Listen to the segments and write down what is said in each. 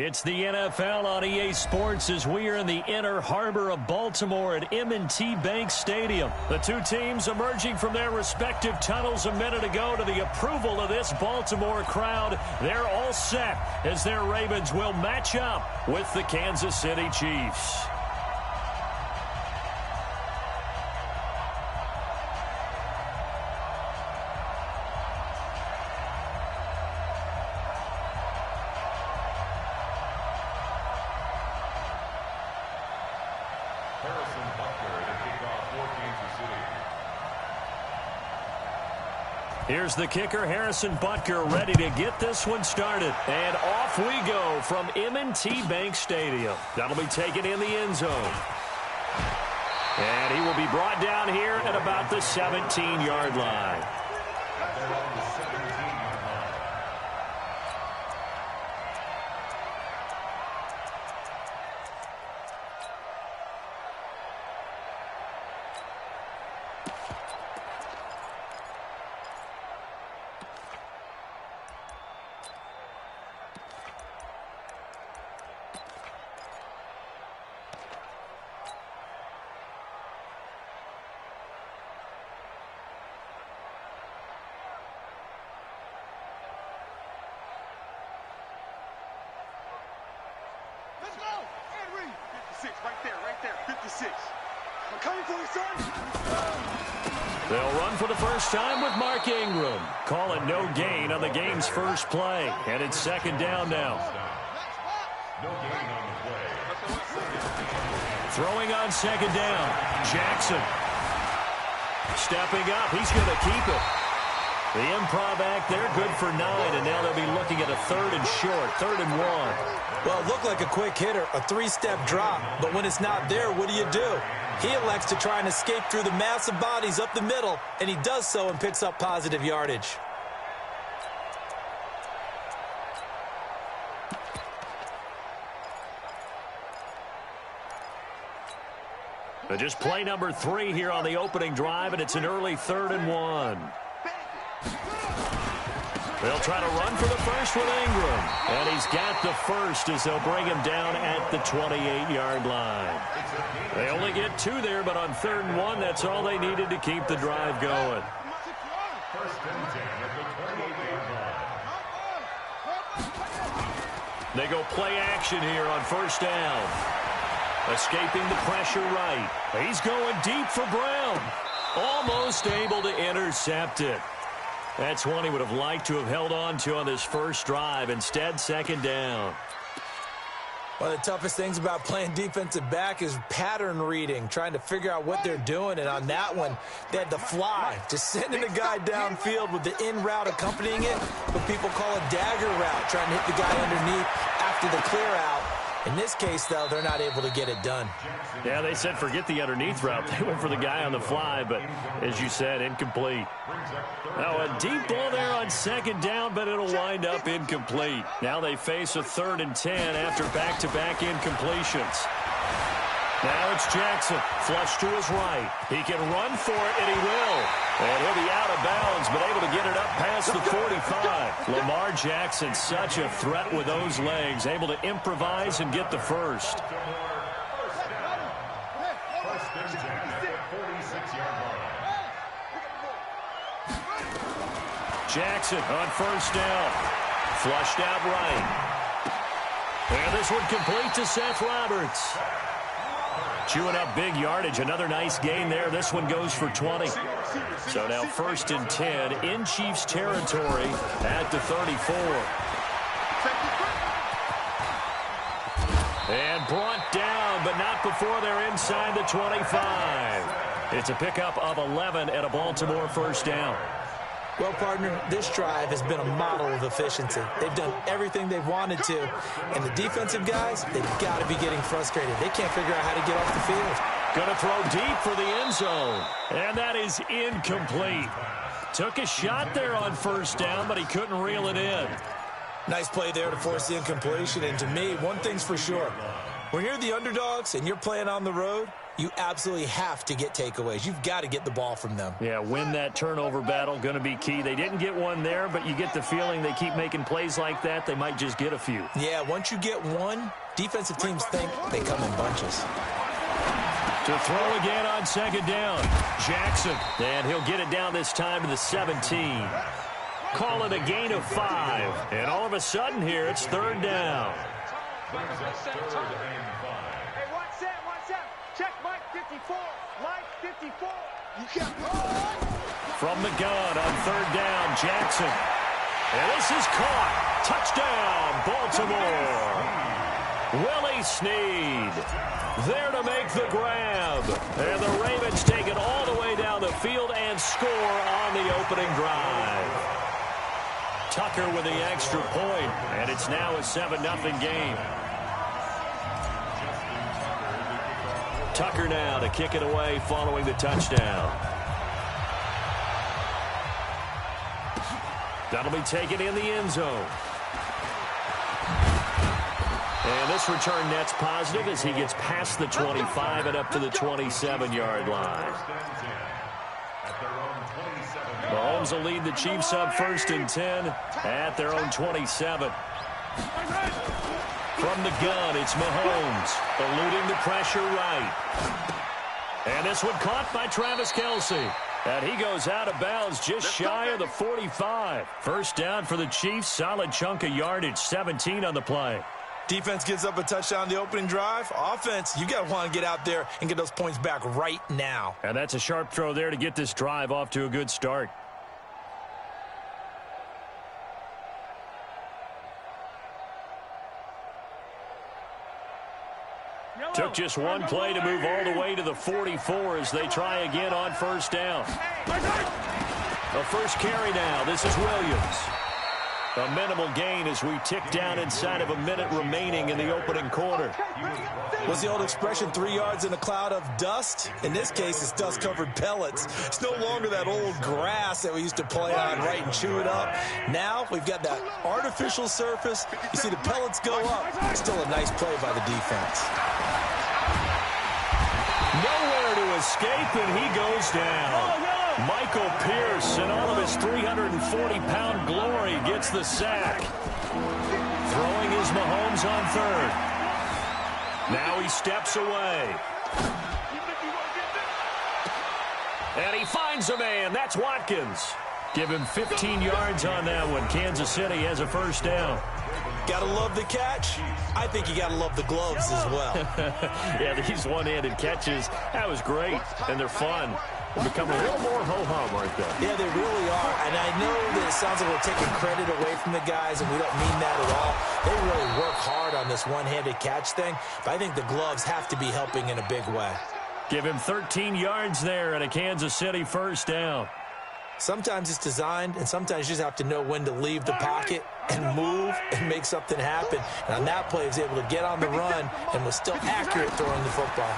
It's the NFL on EA Sports as we are in the inner harbor of Baltimore at M&T Bank Stadium. The two teams emerging from their respective tunnels a minute ago to the approval of this Baltimore crowd. They're all set as their Ravens will match up with the Kansas City Chiefs. Here's the kicker, Harrison Butker, ready to get this one started. And off we go from M&T Bank Stadium. That'll be taken in the end zone. And he will be brought down here at about the 17-yard line. Right there, 56. I'm coming for you, son. They'll run for the first time with Mark Ingram. Call it no gain on the game's first play. And it's second down now. No gain on the play. Throwing on second down. Jackson. Stepping up. He's going to keep it. The improv act there, good for 9, and now they'll be looking at a third and short, 3rd and 1. Well, it looked like a quick hitter, a 3-step drop, but when it's not there, what do? He elects to try and escape through the massive bodies up the middle, and he does so and picks up positive yardage. But just play number 3 here on the opening drive, and it's an early 3rd and 1. They'll try to run for the first with Ingram. And he's got the first as they'll bring him down at the 28-yard line. They only get 2 there, but on 3rd and 1, that's all they needed to keep the drive going. First and 10 at the 28-yard line. They go play action here on first down. Escaping the pressure right. He's going deep for Brown. Almost able to intercept it. That's one he would have liked to have held on to on this first drive. Instead, second down. One of the toughest things about playing defensive back is pattern reading, trying to figure out what they're doing. And on that one, they had to fly, just sending a guy downfield with the in route accompanying it, what people call a dagger route, trying to hit the guy underneath after the clear out. In this case, though, they're not able to get it done. Yeah, they said forget the underneath route. They went for the guy on the fly, but as you said, incomplete. Now a deep ball there on second down, but it'll wind up incomplete. Now they face a 3rd and 10 after back-to-back incompletions. Now it's Jackson, flush to his right. He can run for it, and he will. And he'll be out of bounds, but able to get it up past the 45. Lamar Jackson, such a threat with those legs, able to improvise and get the first. Jackson on first down. Flushed out right. And this one complete to Seth Roberts. Chewing up big yardage. Another nice gain there. This one goes for 20. So now 1st and 10 in Chiefs territory at the 34. And brought down, but not before they're inside the 25. It's a pickup of 11 at a Baltimore first down. Well, partner, this drive has been a model of efficiency. They've done everything they've wanted to, and the defensive guys, they've got to be getting frustrated. They can't figure out how to get off the field. Going to throw deep for the end zone, and that is incomplete. Took a shot there on first down, but he couldn't reel it in. Nice play there to force the incompletion, and to me, one thing's for sure. When you're the underdogs and you're playing on the road, you absolutely have to get takeaways. You've got to get the ball from them. Yeah, win that turnover battle, going to be key. They didn't get one there, but you get the feeling they keep making plays like that, they might just get a few. Yeah, once you get one, defensive teams think they come in bunches. To throw again on second down, Jackson. And he'll get it down this time to the 17. Call it a gain of 5. And all of a sudden here, it's third down. Third and 5. Hey, one set. Check Mike 54. Mike 54. You can't go. From the gun on third down, Jackson. And this is caught. Touchdown, Baltimore. Willie Snead there to make the grab. And the Ravens take it all the way down the field and score on the opening drive. Tucker with the extra point, and it's now a 7-0 game. Tucker now to kick it away following the touchdown. That'll be taken in the end zone. And this return net's positive as he gets past the 25 and up to the 27-yard line. Mahomes will lead the Chiefs up 1st and 10 at their own 27. From the gun, it's Mahomes, eluding the pressure right. And this one caught by Travis Kelce. And he goes out of bounds just shy of the 45. First down for the Chiefs, solid chunk of yardage, 17 on the play. Defense gives up a touchdown the opening drive. Offense, you got to want to get out there and get those points back right now. And that's a sharp throw there to get this drive off to a good start. Took just one play to move all the way to the 44 as they try again on first down. The first carry now. This is Williams. A minimal gain as we tick down inside of a minute remaining in the opening quarter. What's the old expression, 3 yards in a cloud of dust? In this case, it's dust-covered pellets. It's no longer that old grass that we used to play on, right, and chew it up. Now we've got that artificial surface. You see the pellets go up. Still a nice play by the defense. Nowhere to escape, and he goes down. Michael Pierce, in all of his 340-pound glory, gets the sack. Throwing is Mahomes on third. Now he steps away. And he finds a man. That's Watkins. Give him 15 yards on that one. Kansas City has a first down. Gotta love the catch. I think you gotta love the gloves as well. Yeah, these one-handed catches, that was great, and they're fun. They become a little more ho-hum, aren't they? Yeah, they really are. And I know that it sounds like we're taking credit away from the guys, and we don't mean that at all. They really work hard on this one-handed catch thing, but I think the gloves have to be helping in a big way. Give him 13 yards there and a Kansas City first down. Sometimes it's designed, and sometimes you just have to know when to leave the pocket and move and make something happen. And on that play, he was able to get on the run and was still accurate throwing the football.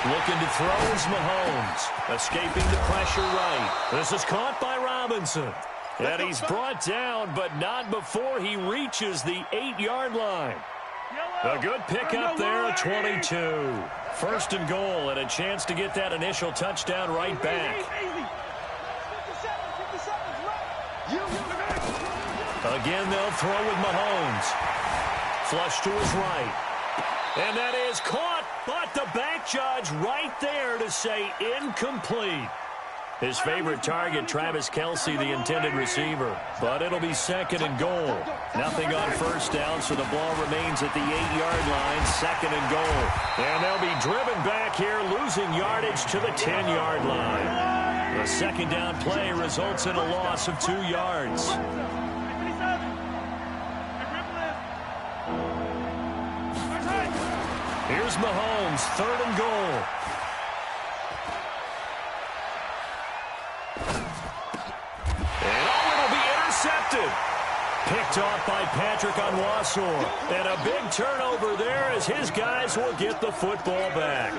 Looking to throw is Mahomes. Escaping the pressure right. This is caught by Robinson. And he's brought down, but not before he reaches the 8-yard line. A good pickup there at 22. First and goal, and a chance to get that initial touchdown right back. Again, they'll throw with Mahomes. Flush to his right. And that is caught, but the back judge right there to say incomplete. His favorite target, Travis Kelce, the intended receiver. But it'll be second and goal. Nothing on first down, so the ball remains at the 8-yard line, second and goal. And they'll be driven back here, losing yardage to the 10-yard line. The second down play results in a loss of 2 yards. Here's Mahomes, third and goal. And it'll be intercepted. Picked off by Patrick Onwuasor. And a big turnover there as his guys will get the football back.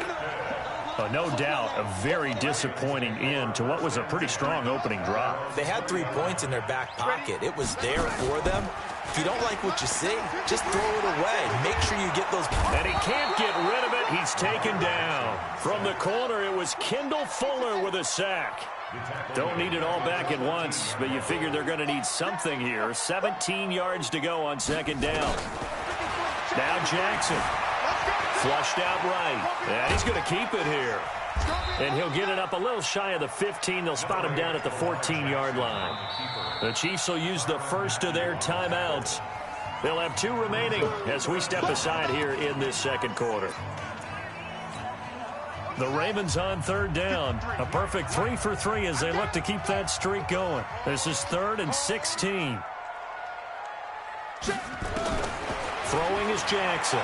No doubt a very disappointing end to what was a pretty strong opening drive. They had 3 points in their back pocket. It was there for them. If you don't like what you see, just throw it away. Make sure you get those. And he can't get rid of it. He he's taken down. From the corner, it was Kendall Fuller with a sack. Don't need it all back at once, but you figure they're going to need something here. 17 yards to go on second down. Now Jackson. Flushed out right. And he's going to keep it here. And he'll get it up a little shy of the 15. They'll spot him down at the 14-yard line. The Chiefs will use the first of their timeouts. They'll have 2 remaining as we step aside here in this second quarter. The Ravens on third down. A perfect 3 for 3 as they look to keep that streak going. This is 3rd and 16. Throwing is Jackson.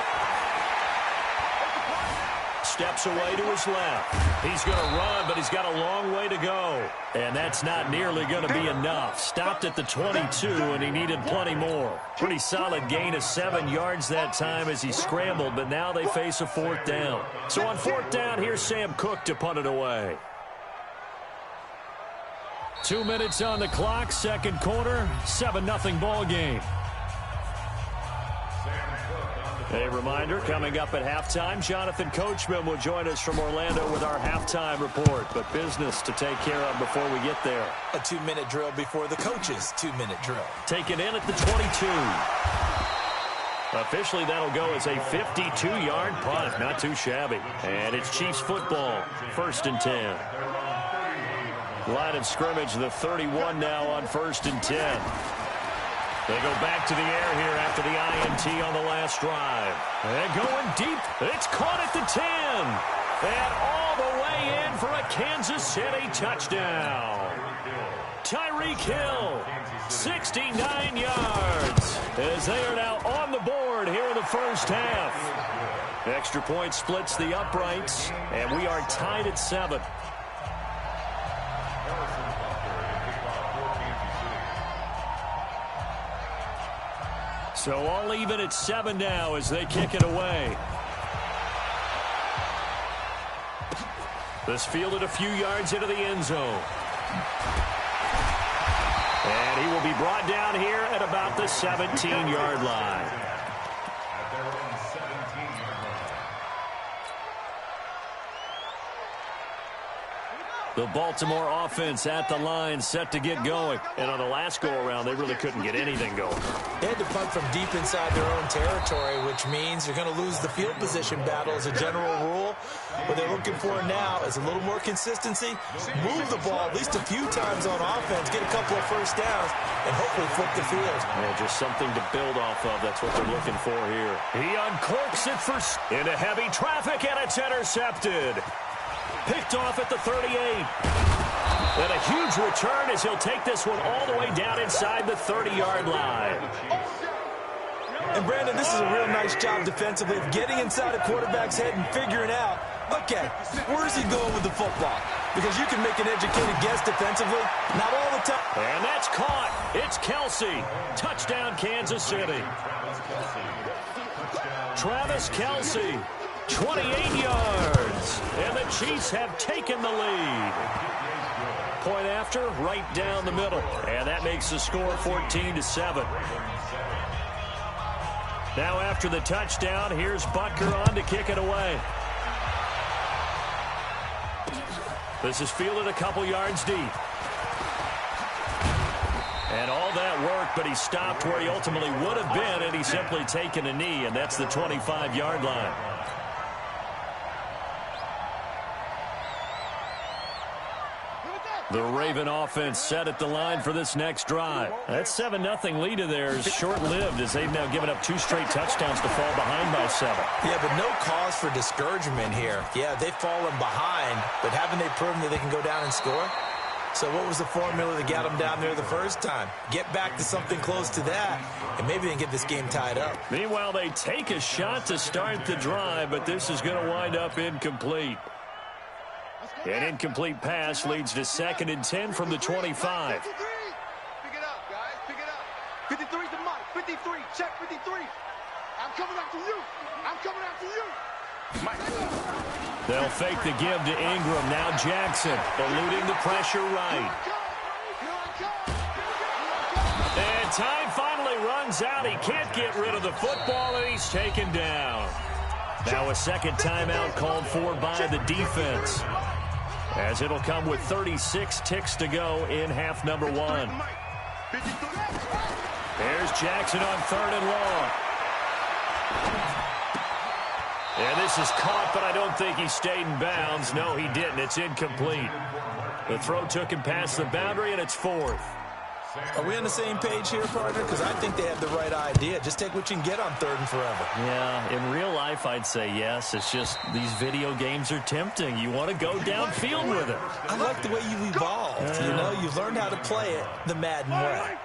Steps away to his left. He's going to run, but he's got a long way to go. And that's not nearly going to be enough. Stopped at the 22, and he needed plenty more. Pretty solid gain of 7 yards that time as he scrambled, but now they face a 4th down. So on 4th down, here's Sam Cook to punt it away. 2 minutes on the clock, second quarter, 7-0 ball game. A reminder, coming up at halftime, Jonathan Coachman will join us from Orlando with our halftime report. But business to take care of before we get there. A 2-minute drill before the coach's 2-minute drill. Taken in at the 22. Officially, that'll go as a 52-yard punt. Not too shabby. And it's Chiefs football, 1st and 10. Line of scrimmage, the 31 now on 1st and 10. They go back to the air here after the INT on the last drive. And going deep. It's caught at the 10. And all the way in for a Kansas City touchdown. Tyreek Hill, 69 yards. As they are now on the board here in the first half. Extra point splits the uprights. And we are tied at 7. So all even at 7 now as they kick it away. This fielded a few yards into the end zone. And he will be brought down here at about the 17-yard line. The Baltimore offense at the line, set to get going. And on the last go-around, they really couldn't get anything going. They had to punt from deep inside their own territory, which means you're going to lose the field position battle as a general rule. What they're looking for now is a little more consistency, move the ball at least a few times on offense, get a couple of first downs, and hopefully flip the field. Yeah, just something to build off of. That's what they're looking for here. He uncorks it into heavy traffic, and it's intercepted. Picked off at the 38. And a huge return as he'll take this one all the way down inside the 30-yard line. And, Brandon, this is a real nice job defensively of getting inside a quarterback's head and figuring out, okay, where is he going with the football? Because you can make an educated guess defensively, not all the time. And that's caught. It's Kelsey. Touchdown, Kansas City. Travis Kelsey. 28 yards, and the Chiefs have taken the lead. Point after, right down the middle, and that makes the score 14-7. Now after the touchdown, here's Butker on to kick it away. This is fielded a couple yards deep. And all that work, but he stopped where he ultimately would have been, and he's simply taken a knee, and that's the 25-yard line. The Raven offense set at the line for this next drive. That 7-0 lead of theirs short-lived as they've now given up 2 straight touchdowns to fall behind by 7. Yeah, but no cause for discouragement here. Yeah, they've fallen behind, but haven't they proven that they can go down and score? So what was the formula that got them down there the first time? Get back to something close to that, and maybe they can get this game tied up. Meanwhile, they take a shot to start the drive, but this is going to wind up incomplete. An incomplete pass leads to 2nd and 10 from the 25. Pick it up, guys. Pick it up. 53's the mark. 53. Check 53. I'm coming after you. I'm coming after you. Mike. They'll fake the give to Ingram. Now Jackson eluding the pressure right. And time finally runs out. He can't get rid of the football, and he's taken down. Now a second timeout called for by the defense, as it'll come with 36 ticks to go in half number one. There's Jackson on 3rd and long. And this is caught, but I don't think he stayed in bounds. No, he didn't. It's incomplete. The throw took him past the boundary, and it's 4th. Are we on the same page here, partner? Because I think they have the right idea. Just take what you can get on 3rd and forever. Yeah, in real life, I'd say yes. It's just these video games are tempting. You want to go downfield with it. I like the way you evolved. You know, you've learned how to play it the Madden way.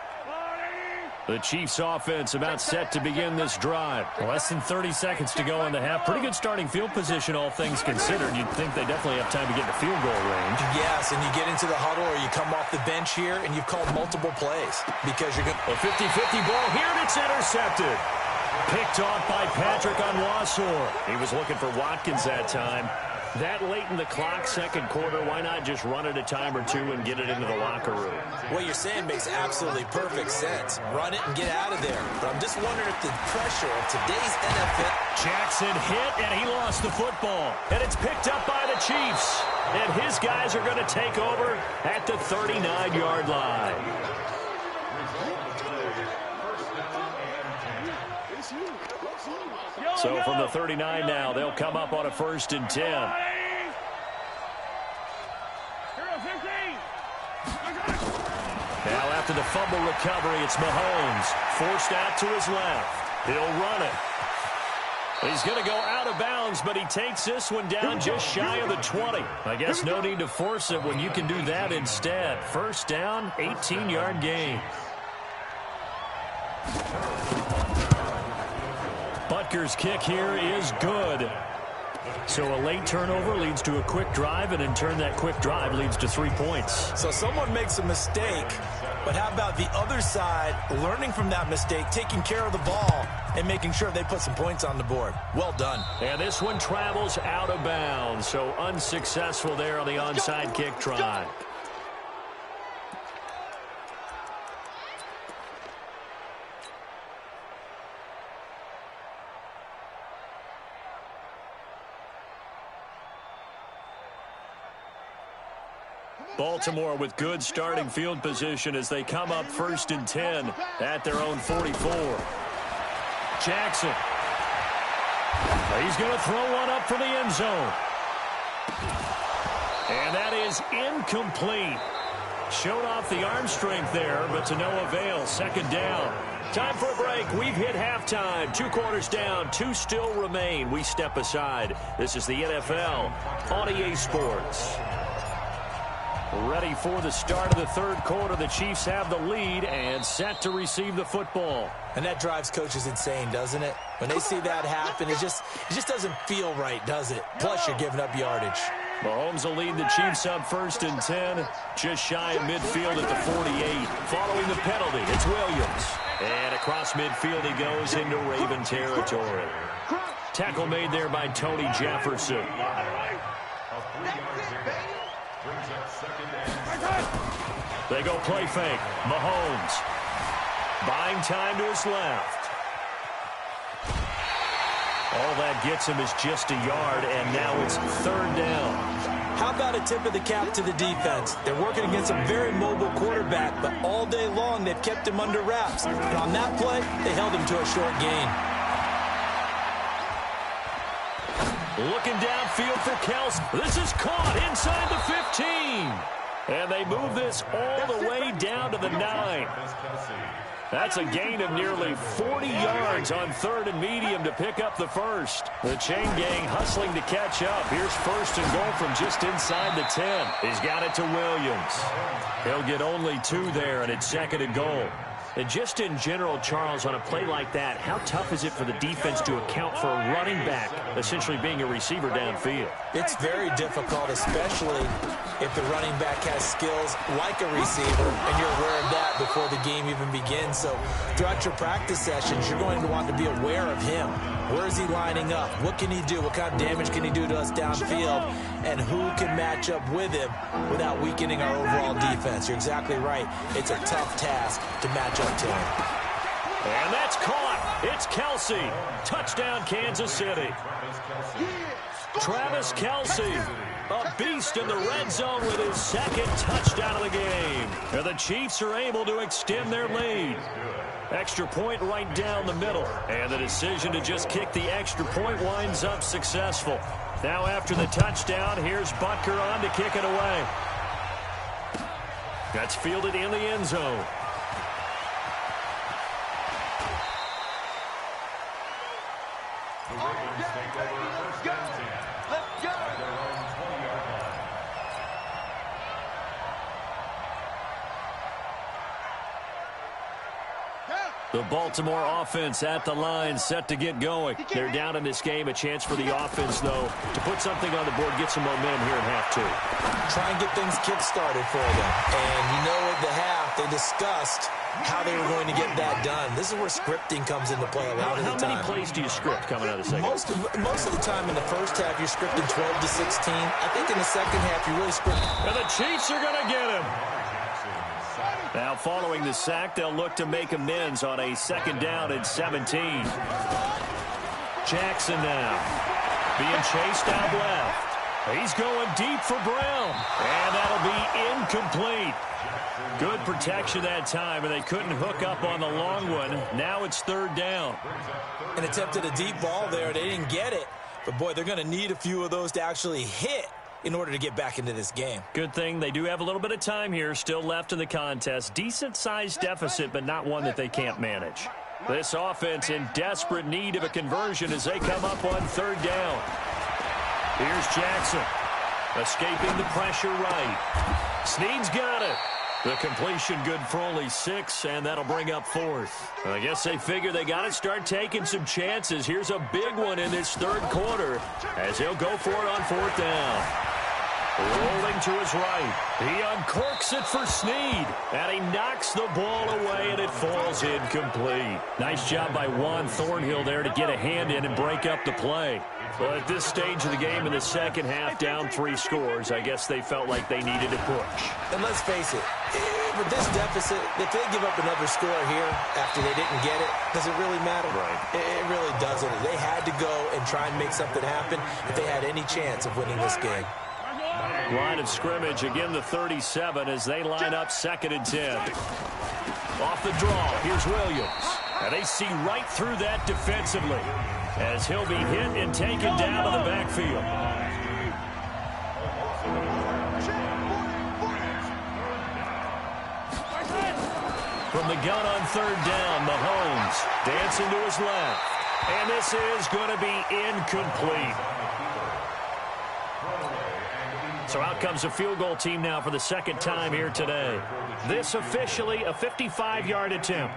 The Chiefs offense about set to begin this drive. Less than 30 seconds to go in the half. Pretty good starting field position, all things considered. You'd think they definitely have time to get to field goal range. Yes, and you get into the huddle or you come off the bench here and you've called multiple plays because you're going to... A 50-50 ball here, and it's intercepted. Picked off by Patrick on Wassor. He was looking for Watkins that time. That late in the clock, second quarter, why not just run it a time or two and get it into the locker room? What you're saying makes absolutely perfect sense. Run it and get out of there. But I'm just wondering if the pressure of today's NFL... Jackson hit, and he lost the football. And it's picked up by the Chiefs. And his guys are going to take over at the 39-yard line. So from the 39 now, they'll come up on a 1st and 10. Now after the fumble recovery, it's Mahomes. Forced out to his left. He'll run it. He's going to go out of bounds, but he takes this one down just shy of the 20. I guess no need to force it when you can do that instead. 1st down, 18-yard gain. Butker's kick here is good. So a late turnover leads to a quick drive, and in turn that quick drive leads to 3 points. So someone makes a mistake, but how about the other side learning from that mistake, taking care of the ball, and making sure they put some points on the board? Well done. And this one travels out of bounds, so unsuccessful there on the onside kick try. Baltimore with good starting field position as they come up 1st and 10 at their own 44. Jackson. He's going to throw one up for the end zone. And that is incomplete. Showed off the arm strength there, but to no avail. 2nd down. Time for a break. We've hit halftime. 2 quarters down. 2 still remain. We step aside. This is the NFL on EA Sports. Ready for the start of the 3rd quarter. The Chiefs have the lead and set to receive the football. And that drives coaches insane, doesn't it? When they see that happen, it just doesn't feel right, does it? Plus, you're giving up yardage. Mahomes will lead the Chiefs up 1st and 10, just shy of midfield at the 48. Following the penalty, it's Williams. And across midfield he goes into Raven territory. Tackle made there by Tony Jefferson. They go play fake. Mahomes buying time to his left. All that gets him is just a yard, and now it's 3rd down. How about a tip of the cap to the defense? They're working against a very mobile quarterback, but all day long they've kept him under wraps. And on that play, they held him to a short gain. Looking downfield for Kelsey. This is caught inside the 15. And they move this all the way down to the 9. That's a gain of nearly 40 yards on 3rd and medium to pick up the 1st. The chain gang hustling to catch up. Here's 1st and goal from just inside the 10. He's got it to Williams. He'll get only 2 there, and it's 2nd and goal. And just in general, Charles, on a play like that, how tough is it for the defense to account for a running back essentially being a receiver downfield? It's very difficult, especially if the running back has skills like a receiver, and you're aware of that before the game even begins. So throughout your practice sessions, you're going to want to be aware of him. Where is he lining up? What can he do? What kind of damage can he do to us downfield? And who can match up with him without weakening our overall defense? You're exactly right. It's a tough task to match up to him. And that's caught. It's Kelsey. Touchdown, Kansas City. Travis Kelsey, a beast in the red zone with his second touchdown of the game. And the Chiefs are able to extend their lead. Extra point right down the middle. And the decision to just kick the extra point winds up successful. Now after the touchdown, here's Butker on to kick it away. That's fielded in the end zone. The Baltimore offense at the line, set to get going. They're down in this game. A chance for the offense, though, to put something on the board, get some momentum here in half two. Try and get things kick-started for them. And you know at the half, they discussed how they were going to get that done. This is where scripting comes into play a lot of the time. How many plays do you script coming out of the second? Most of the time in the first half, you're scripting 12 to 16. I think in the second half, you really script. And the Chiefs are going to get him. Now, following the sack, they'll look to make amends on a second down and 17. Jackson now being chased out left. He's going deep for Brown. And that'll be incomplete. Good protection that time, and they couldn't hook up on the long one. Now it's third down. And attempted a deep ball there. They didn't get it. But, boy, they're going to need a few of those to actually hit in order to get back into this game. Good thing they do have a little bit of time here still left in the contest. Decent-sized deficit, but not one that they can't manage. This offense in desperate need of a conversion as they come up on third down. Here's Jackson, escaping the pressure right. Snead's got it. The completion good for only 6, and that'll bring up fourth. I guess they figure they got to start taking some chances. Here's a big one in this third quarter as he'll go for it on fourth down. Rolling to his right. He uncorks it for Snead. And he knocks the ball away, and it falls incomplete. Nice job by Juan Thornhill there to get a hand in and break up the play. But at this stage of the game in the second half, down 3 scores, I guess they felt like they needed to push. And let's face it, with this deficit, if they give up another score here after they didn't get it, does it really matter? Right. It really doesn't. They had to go and try and make something happen if they had any chance of winning this game. Line of scrimmage, again the 37 as they line up 2nd and 10. Off the draw, here's Williams. And they see right through that defensively as he'll be hit and taken down to the backfield. From the gun on third down, Mahomes dancing to his left. And this is going to be incomplete. So out comes a field goal team now for the second time here today. This officially a 55-yard attempt.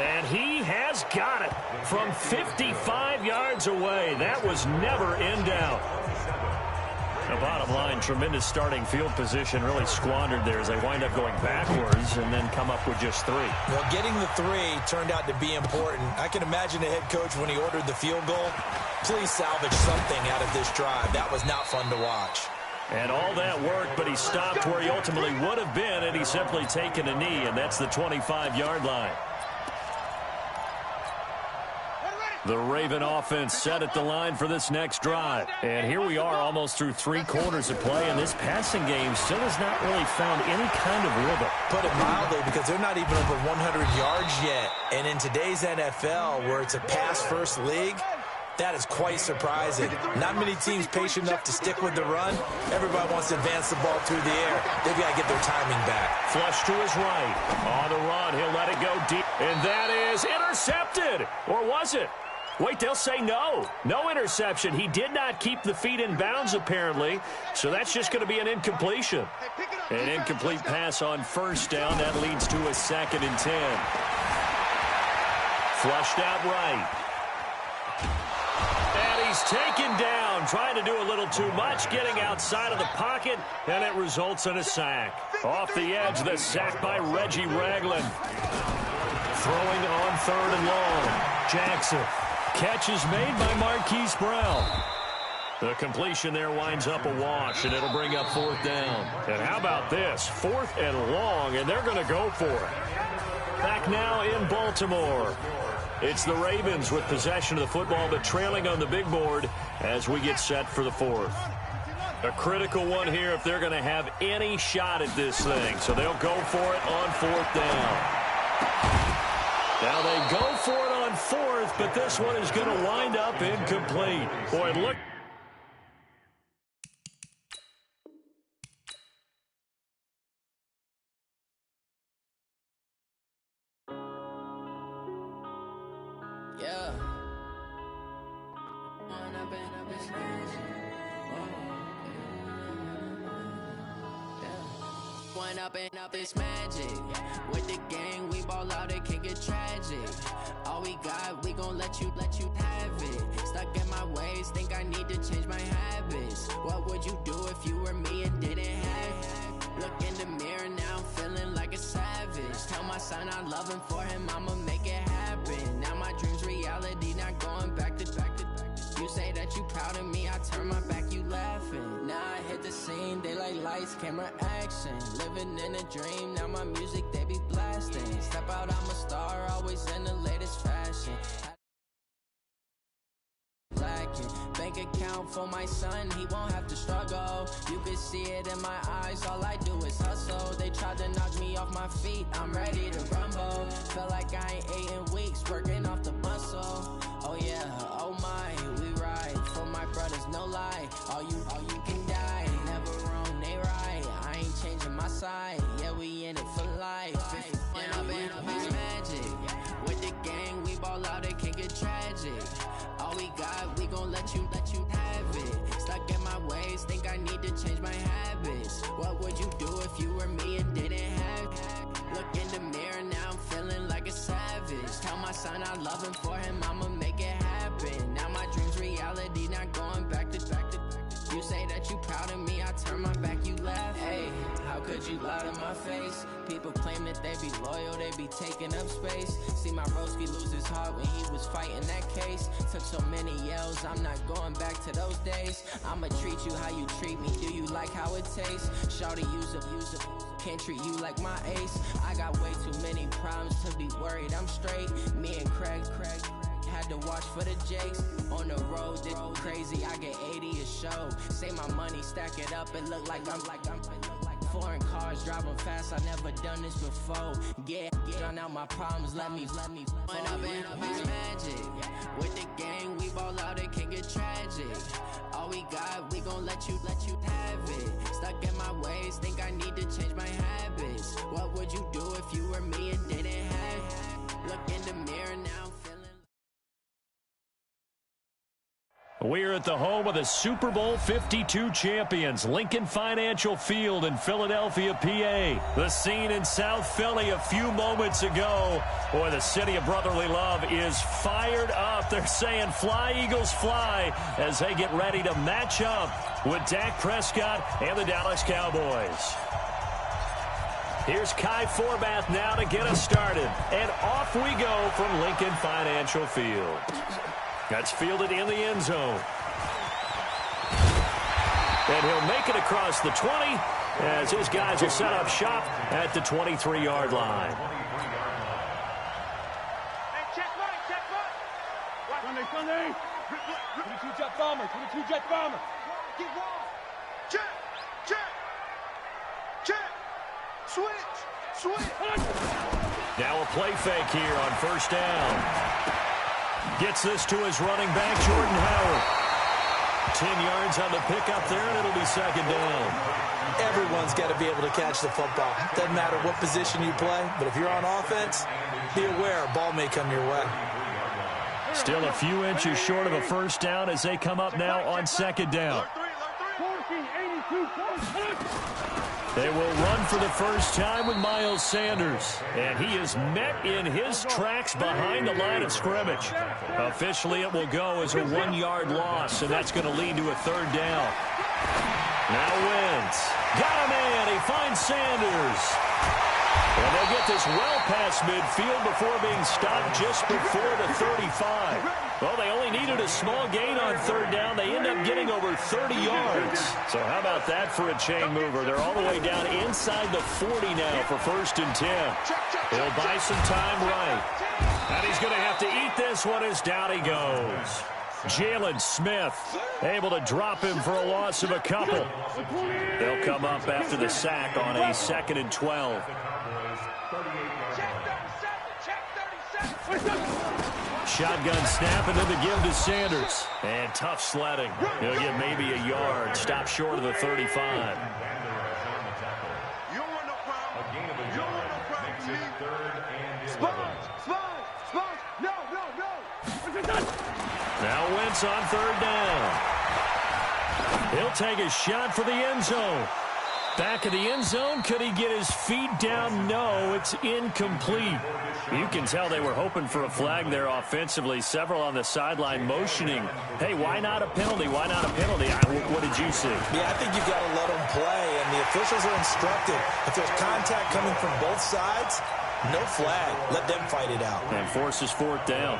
And he has got it from 55 yards away. That was never in doubt. The bottom line, tremendous starting field position, really squandered there as they wind up going backwards and then come up with just 3. Well, getting the 3 turned out to be important. I can imagine the head coach when he ordered the field goal. Please salvage something out of this drive. That was not fun to watch. And all that worked, but he stopped where he ultimately would have been, and he's simply taken a knee, and that's the 25-yard line. The Raven offense set at the line for this next drive. And here we are almost through 3 quarters of play, and this passing game still has not really found any kind of rhythm. Put it mildly, because they're not even over 100 yards yet. And in today's NFL, where it's a pass-first league, that is quite surprising. Not many teams patient enough to stick with the run. Everybody wants to advance the ball through the air. They've got to get their timing back. Flush to his right. On the run, he'll let it go deep. And that is intercepted. Or was it? Wait, they'll say no. No interception. He did not keep the feet in bounds, apparently. So that's just going to be an incompletion. An incomplete pass on first down. That leads to a 2nd and 10. Flushed out right. And he's taken down, trying to do a little too much, getting outside of the pocket, and it results in a sack. Off the edge, the sack by Reggie Ragland. Throwing on 3rd and long. Jackson. Catch is made by Marquise Brown. The completion there winds up a wash, and it'll bring up 4th down. And how about this? 4th and long, and they're going to go for it. Back now in Baltimore. It's the Ravens with possession of the football, but trailing on the big board as we get set for the fourth. A critical one here if they're going to have any shot at this thing. So they'll go for it on fourth down. Now they go for it on fourth, but this one is going to wind up incomplete. Boy, look. Yeah. One up and up is magic. With the gang, we ball out, it can get tragic. All we got, we gon' let you have it. Stuck in my ways, think I need to change my habits. What would you do if you were me and didn't have it? Look in the mirror now, I'm feeling like a savage. Tell my son I love him, for him I'ma make it happen. Now my dream's reality, not going back to. You say that you proud of me, I turn my back, you laughing. Now I hit the scene, they like lights, camera, action. Living in a dream, now my music, they be blasting. Step out, I'm a star, always in the latest fashion. Bank account for my son, he won't have to struggle. You can see it in my eyes, all I do is hustle. They tried to knock me off my feet, I'm ready to rumble. Feel like I ain't ate in weeks, working off the muscle. Oh yeah, oh my, we ride for my brothers, no lie. All you can die, never wrong, they right. I ain't changing my side, yeah, we in it for life. Up is magic. With the gang, we ball out, it can get tragic. All we got, we gon' let you have it. Stuck in my ways, think I need to change my habits. What would you do if you were me and didn't have it? Look in the mirror, now I'm feeling like a savage. Tell my son I love him, for him I'ma make it happen. Now my dream's reality, not going back to. You say that you proud of me, I turn my back, you laugh. Hey, how could you lie to my face? People claim that they be loyal, they be taking up space. See my broski lose his heart when he was fighting that case. Took so many yells, I'm not going back to those days. I'ma treat you how you treat me, do you like how it tastes? Shawty, use up, can't treat you like my ace. I got way too many problems to be worried, I'm straight. Me and Craig had to watch for the Jakes. On the road, this crazy, I get 80 a show. Say my money, stack it up, it look like I'm foreign cars, driving fast, I never done this before. Yeah, drown out my problems, let me One up is magic. With the gang, we ball out, it can get tragic. All we got, we gon' let you have it. Stuck in my ways, think I need to change my habits. What would you do if you were me and didn't have it? Look in the mirror now, I'm feeling. We're at the home of the Super Bowl 52 champions, Lincoln Financial Field in Philadelphia, PA. The scene in South Philly a few moments ago. Boy, the city of brotherly love is fired up. They're saying, fly, Eagles, fly, as they get ready to match up with Dak Prescott and the Dallas Cowboys. Here's Kai Forbath now to get us started. And off we go from Lincoln Financial Field. That's fielded in the end zone. And he'll make it across the 20 as his guys will set up shop at the 23-yard line. Hey, check right. Sunday. 22 jet bomber. Get wrong. Check. Switch. Now a play fake here on first down. Gets this to his running back, Jordan Howard. 10 yards on the pickup there, and it'll be second down. Everyone's got to be able to catch the football. Doesn't matter what position you play, but if you're on offense, be aware a ball may come your way. Still a few inches short of a first down as they come up now on second down. They will run for the first time with Miles Sanders. And he is met in his tracks behind the line of scrimmage. Officially, it will go as a 1-yard loss, and that's going to lead to a third down. Now Wentz. Got a man. He finds Sanders. And they'll get this well past midfield before being stopped just before the 35. 35. Well, they only needed a small gain on third down. They end up getting over 30 yards. So how about that for a chain mover? They're all the way down inside the 40 now for 1st and 10. He'll buy some time right. And he's going to have to eat this one as down he goes. Jalen Smith able to drop him for a loss of a couple. They'll come up after the sack on a 2nd and 12. Shotgun snap and then the give to Sanders. And tough sledding. He'll get maybe a yard. Stop short of the 35. Now Wentz on 3rd down. He'll take a shot for the end zone. Back of the end zone. Could he get his feet down? No, it's incomplete. You can tell they were hoping for a flag there offensively. Several on the sideline motioning. Hey, why not a penalty? Why not a penalty? What did you see? Yeah, I think you've got to let them play, and the officials are instructed. If there's contact coming from both sides, no flag. Let them fight it out. And forces 4th down.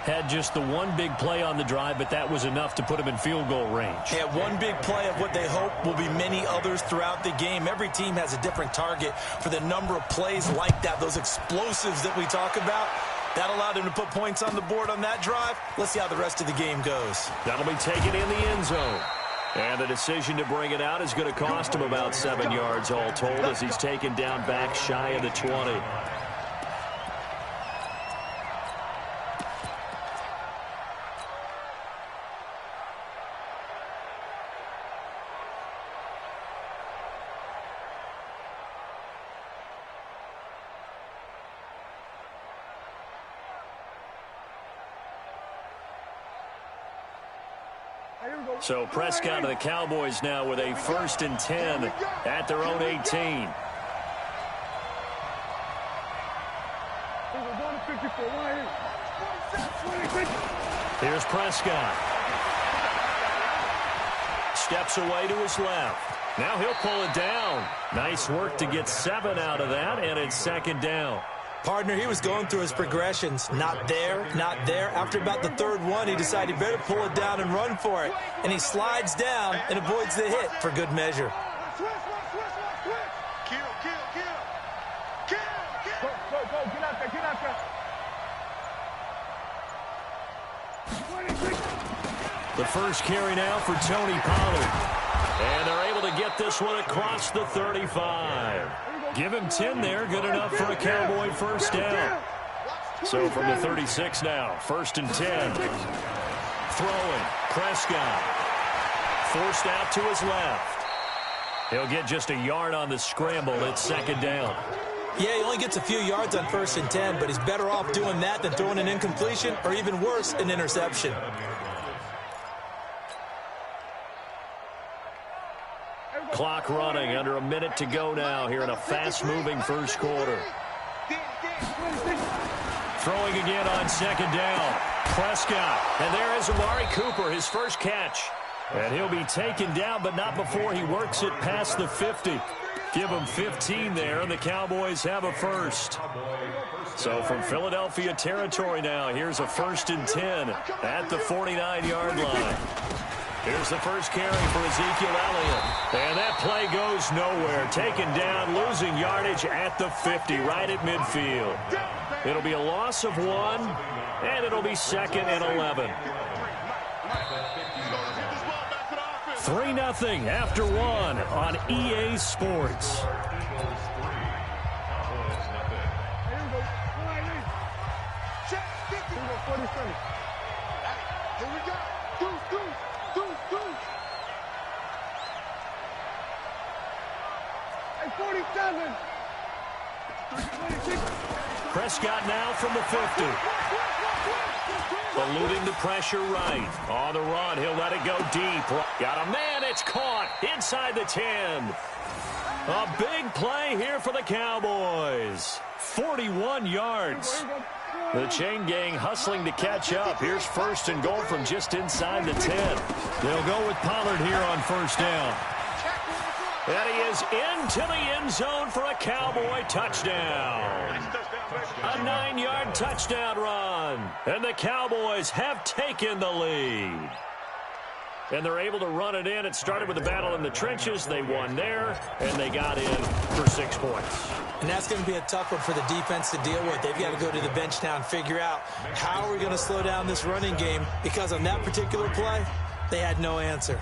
Had just the one big play on the drive, but that was enough to put him in field goal range. Yeah, one big play of what they hope will be many others throughout the game. Every team has a different target for the number of plays like that, those explosives that we talk about. That allowed him to put points on the board on that drive. Let's see how the rest of the game goes. That'll be taken in the end zone. And the decision to bring it out is going to cost him about 7 yards all told as he's taken down back shy of the 20. So Prescott and the Cowboys now with a 1st and 10 at their own 18. Here's Prescott. Steps away to his left. Now he'll pull it down. Nice work to get 7 out of that, and it's 2nd down. Partner, he was going through his progressions. Not there, not there. After about the 3rd one, he decided he better pull it down and run for it. And he slides down and avoids the hit for good measure. The first carry now for Tony Pollard. And they're able to get this one across the 35. Give him 10 there. Good enough for a Cowboy 1st down. So from the 36 now, 1st and 10. Throwing. Prescott. Forced out to his left. He'll get just a yard on the scramble. It's 2nd down. Yeah, he only gets a few yards on 1st and 10, but he's better off doing that than throwing an incompletion or even worse, an interception. Clock running, under a minute to go now here in a fast-moving 1st quarter. Throwing again on 2nd down. Prescott. And there is Amari Cooper, his first catch. And he'll be taken down, but not before he works it past the 50. Give him 15 there, and the Cowboys have a 1st. So from Philadelphia territory now, here's a 1st and 10 at the 49-yard line. Here's the first carry for Ezekiel Elliott. And that play goes nowhere. Taken down, losing yardage at the 50, right at midfield. It'll be a loss of 1, and it'll be 2nd and 11. 3-0 after 1 on EA Sports. Here we go. Hey, 47. Prescott now from the 50. Eluding the pressure right. On the run, he'll let it go deep. Got a man, it's caught inside the 10. A big play here for the Cowboys. 41 yards. The chain gang hustling to catch up. Here's 1st and goal from just inside the 10. They'll go with Pollard here on 1st down. And he is into the end zone for a Cowboy touchdown. A 9-yard touchdown run. And the Cowboys have taken the lead. And they're able to run it in. It started with a battle in the trenches. They won there, and they got in for 6 points. And that's going to be a tough one for the defense to deal with. They've got to go to the bench now and figure out how are we going to slow down this running game, because on that particular play, they had no answer.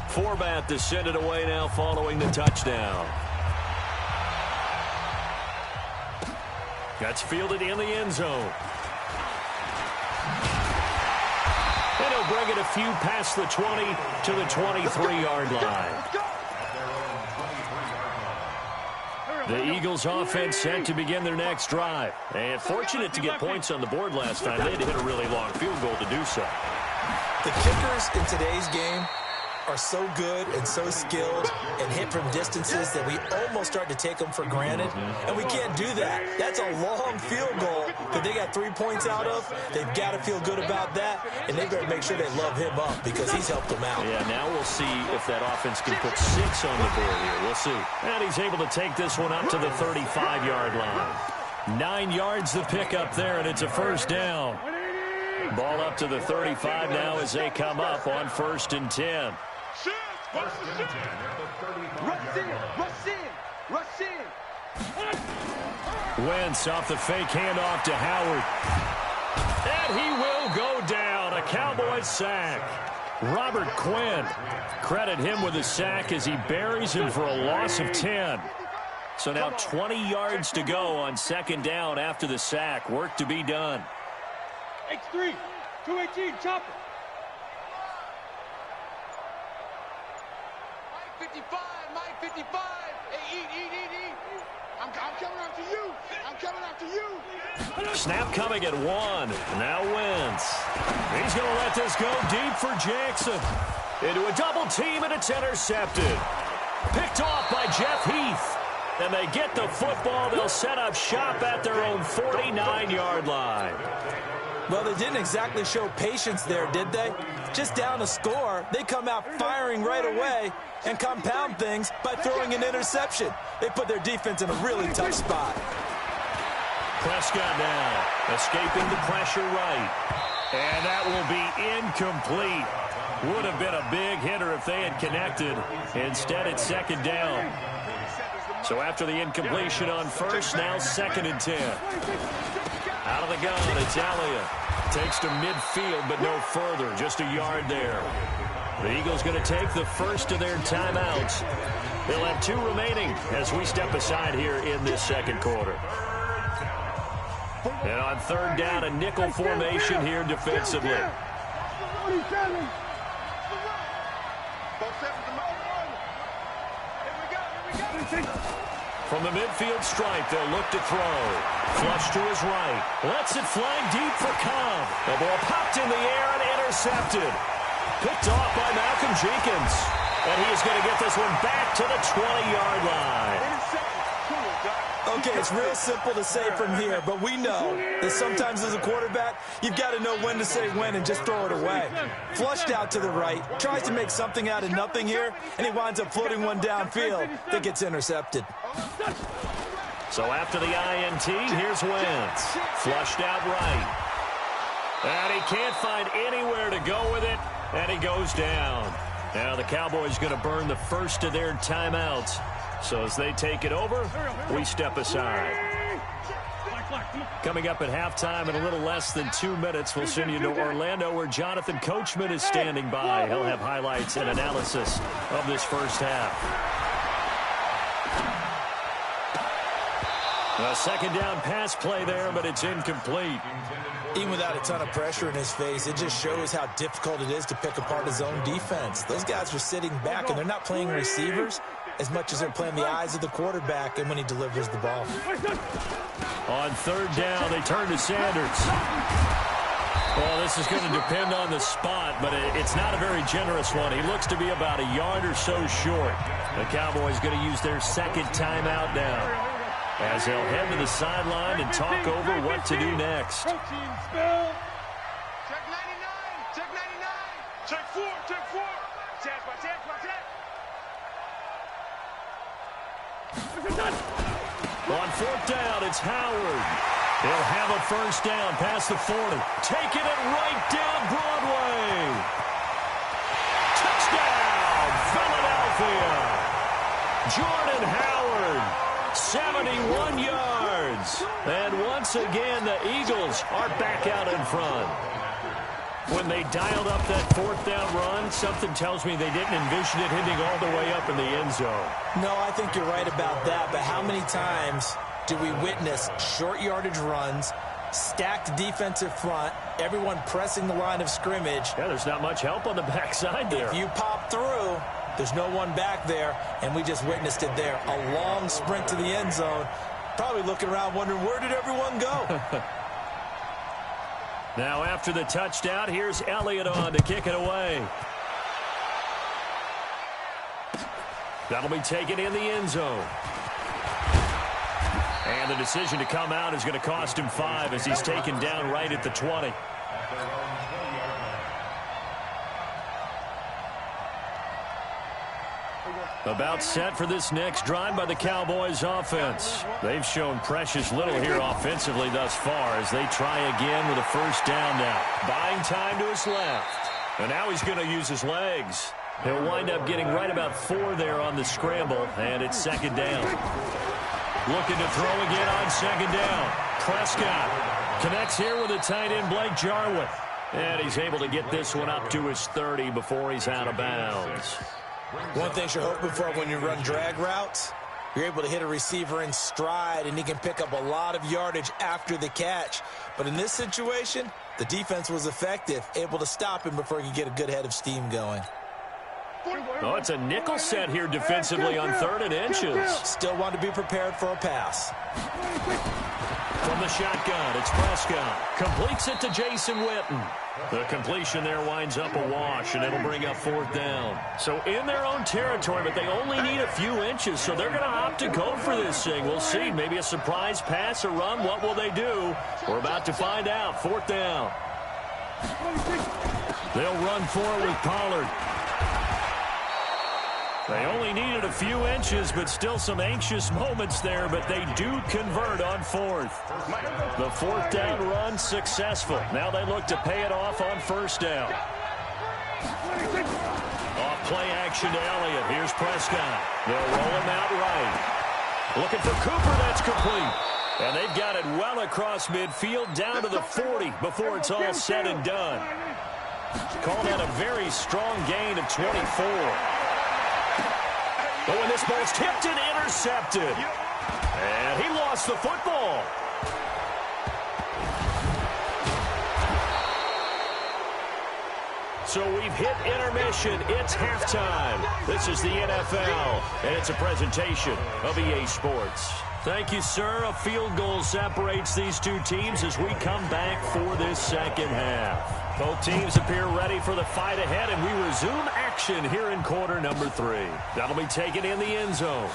Forbath to send it away now following the touchdown. That's fielded in the end zone. And he'll bring it a few past the 20 to the 23-yard line. The Eagles offense set to begin their next drive. And fortunate to get points on the board last time. They had to hit a really long field goal to do so. The kickers in today's game are so good and so skilled and hit from distances that we almost start to take them for granted, and we can't do that. That's a long field goal that they got 3 points out of. They've got to feel good about that, and they better make sure they love him up because he's helped them out. Yeah, now we'll see if that offense can put 6 on the board here. We'll see. And he's able to take this one up to the 35-yard line. 9 yards the pickup there, and it's a first down. Ball up to the 35 now as they come up on 1st and 10. Rush in, rush in, rush in. Wentz off the fake handoff to Howard. And he will go down. A Cowboys sack. Robert Quinn. Credit him with a sack as he buries him for a loss of 10. So now 20 yards to go on 2nd down after the sack. Work to be done. X3, 218, chopper. 55, Mike 55. Hey, eat. I'm coming after you. I'm coming after you. Snap coming at 1. Now Wentz. He's going to let this go deep for Jackson. Into a double team, and it's intercepted. Picked off by Jeff Heath. And they get the football. They'll set up shop at their own 49-yard line. Well, they didn't exactly show patience there, did they? Just down a score, they come out firing right away and compound things by throwing an interception. They put their defense in a really tough spot. Prescott now escaping the pressure right. And that will be incomplete. Would have been a big hitter if they had connected. Instead, it's 2nd down. So after the incompletion on 1st, now 2nd and 10. Out of the gun, it's Elliott. Takes to midfield, but no further. Just a yard there. The Eagles going to take the first of their timeouts. They'll have 2 remaining as we step aside here in this 2nd quarter. And on 3rd down, a nickel formation here defensively. From the midfield stripe, they'll look to throw. Flush to his right. Lets it fly deep for Cobb. The ball popped in the air and intercepted. Picked off by Malcolm Jenkins. And he is going to get this one back to the 20-yard line. Okay, it's real simple to say from here, but we know that sometimes as a quarterback, you've got to know when to say when and just throw it away. Flushed out to the right, tries to make something out of nothing here, and he winds up floating one downfield that gets intercepted. So after the INT, here's Wentz. Flushed out right. And he can't find anywhere to go with it, and he goes down. Now the Cowboys going to burn the first of their timeouts. So as they take it over, we step aside. Coming up at halftime in a little less than 2 minutes, we'll send you to Orlando where Jonathan Coachman is standing by. He'll have highlights and analysis of this first half. A 2nd down pass play there, but it's incomplete. Even without a ton of pressure in his face, it just shows how difficult it is to pick apart his own defense. Those guys are sitting back, and they're not playing receivers as much as they're playing the eyes of the quarterback and when he delivers the ball. On 3rd down, they turn to Sanders. Well, this is going to depend on the spot, but it's not a very generous one. He looks to be about a yard or so short. The Cowboys going to use their 2nd timeout now as they'll head to the sideline and talk over what to do next. Check 99, check 99. Check 4, check 4. On fourth down, it's Howard. He'll have a first down past the 40. Taking it right down Broadway. Touchdown, Philadelphia. Jordan Howard, 71 yards. And once again, the Eagles are back out in front. When they dialed up that fourth down run, something tells me they didn't envision it hitting all the way up in the end zone. No, I think you're right about that, but how many times do we witness short yardage runs, stacked defensive front, everyone pressing the line of scrimmage? Yeah, there's not much help on the backside there. If you pop through, there's no one back there, and we just witnessed it there. A long sprint to the end zone, probably looking around wondering, where did everyone go? Now after the touchdown, here's Elliott on to kick it away. That'll be taken in the end zone. And the decision to come out is going to cost him 5 as he's taken down right at the 20. About set for this next drive by the Cowboys offense. They've shown precious little here offensively thus far as they try again with a first down now. Buying time to his left. And now he's going to use his legs. He'll wind up getting right about 4 there on the scramble, and it's second down. Looking to throw again on second down. Prescott connects here with a tight end, Blake Jarwin. And he's able to get this one up to his 30 before he's out of bounds. One thing you're hoping for when you run drag routes, you're able to hit a receiver in stride, and he can pick up a lot of yardage after the catch. But in this situation, the defense was effective, able to stop him before he could get a good head of steam going. Oh, it's a nickel set here defensively on 3rd and inches. Still want to be prepared for a pass. From the shotgun, it's Prescott. Completes it to Jason Witten. The completion there winds up a wash, and it'll bring up 4th down. So in their own territory, but they only need a few inches, so they're going to opt to go for this thing. We'll see. Maybe a surprise pass or run. What will they do? We're about to find out. 4th down. They'll run for it with Pollard. They only needed a few inches, but still some anxious moments there, but they do convert on 4th. The 4th down run successful. Now they look to pay it off on 1st down. Off play action to Elliott. Here's Prescott. They'll roll him out right. Looking for Cooper. That's complete. And they've got it well across midfield down to the 40 before it's all said and done. Call that a very strong gain of 24. But when this ball's tipped and intercepted. And he lost the football. So we've hit intermission. It's halftime. This is the NFL, and it's a presentation of EA Sports. Thank you, sir. A field goal separates these two teams as we come back for this second half. Both teams appear ready for the fight ahead, and we resume action here in quarter number 3. That'll be taken in the end zone.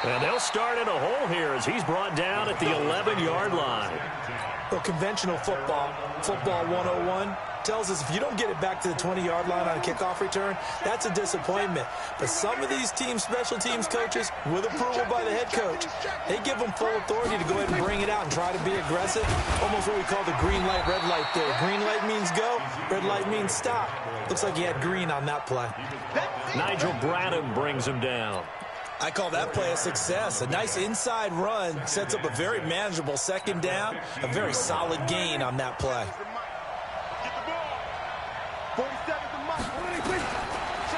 And they'll start in a hole here as he's brought down at the 11-yard line. Well, conventional football 101, tells us if you don't get it back to the 20-yard line on a kickoff return, that's a disappointment. But some of these teams, special teams coaches, with approval by the head coach, they give them full authority to go ahead and bring it out and try to be aggressive. Almost what we call the green light, red light there. Green light means go, red light means stop. Looks like he had green on that play. Nigel Bradham brings him down. I call that play a success. A nice inside run sets up a very manageable second down, a very solid gain on that play.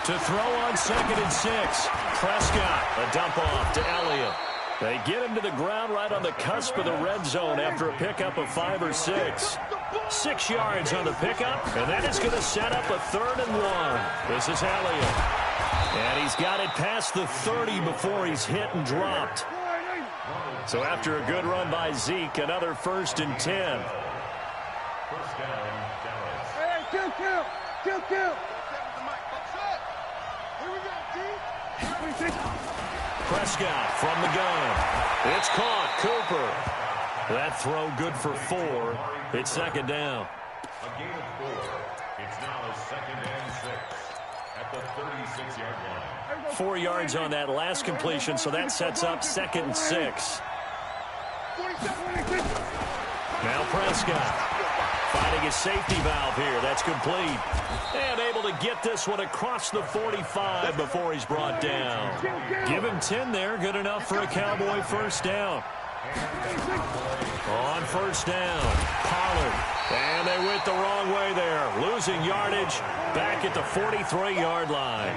To throw on 2nd and 6. Prescott, a dump off to Elliott. They get him to the ground right on the cusp of the red zone after a pickup of 5 or 6. 6 yards on the pickup, and that is going to set up a 3rd and 1. This is Elliott. And he's got it past the 30 before he's hit and dropped. So after a good run by Zeke, another 1st and 10. Kill. Prescott from the gun. It's caught. Cooper. That throw good for 4. It's second down. A gain of 4. It's now 2nd and 6. at the 36-yard line. 4 yards on that last completion, so that sets up 2nd and 6. Now Prescott finding a safety valve here. That's complete. And able to get this one across the 45 before he's brought down. Give him 10 there. Good enough for a Cowboy first down. On first down, Pollard. And they went the wrong way there. Losing yardage back at the 43-yard line.